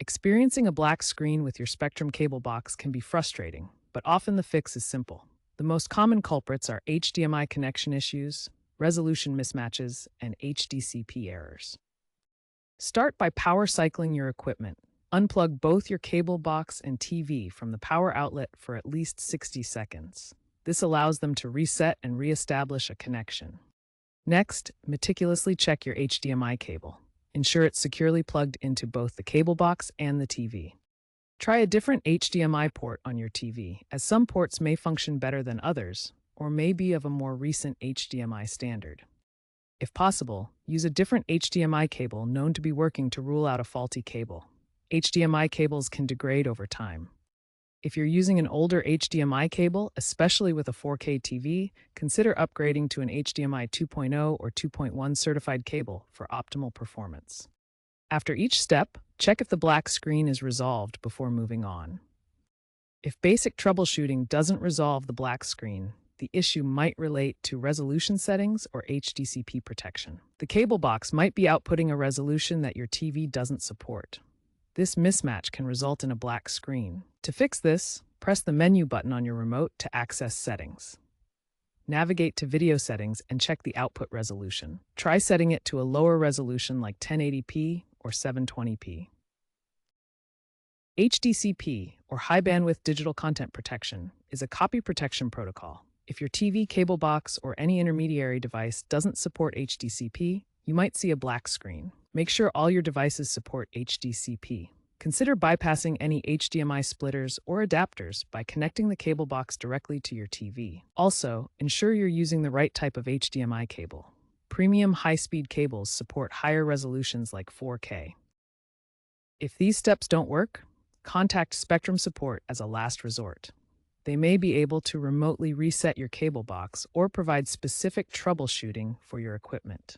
Experiencing a black screen with your Spectrum cable box can be frustrating, but often the fix is simple. The most common culprits are HDMI connection issues, resolution mismatches, and HDCP errors. Start by power cycling your equipment. Unplug both your cable box and TV from the power outlet for at least 60 seconds. This allows them to reset and reestablish a connection. Next, meticulously check your HDMI cable. Ensure it's securely plugged into both the cable box and the TV. Try a different HDMI port on your TV, as some ports may function better than others, or may be of a more recent HDMI standard. If possible, use a different HDMI cable known to be working to rule out a faulty cable. HDMI cables can degrade over time. If you're using an older HDMI cable, especially with a 4K TV, consider upgrading to an HDMI 2.0 or 2.1 certified cable for optimal performance. After each step, check if the black screen is resolved before moving on. If basic troubleshooting doesn't resolve the black screen, the issue might relate to resolution settings or HDCP protection. The cable box might be outputting a resolution that your TV doesn't support. This mismatch can result in a black screen. To fix this, press the menu button on your remote to access settings. Navigate to video settings and check the output resolution. Try setting it to a lower resolution like 1080p or 720p. HDCP, or High Bandwidth Digital Content Protection, is a copy protection protocol. If your TV, cable box, or any intermediary device doesn't support HDCP, you might see a black screen. Make sure all your devices support HDCP. Consider bypassing any HDMI splitters or adapters by connecting the cable box directly to your TV. Also, ensure you're using the right type of HDMI cable. Premium high-speed cables support higher resolutions like 4K. If these steps don't work, contact Spectrum support as a last resort. They may be able to remotely reset your cable box or provide specific troubleshooting for your equipment.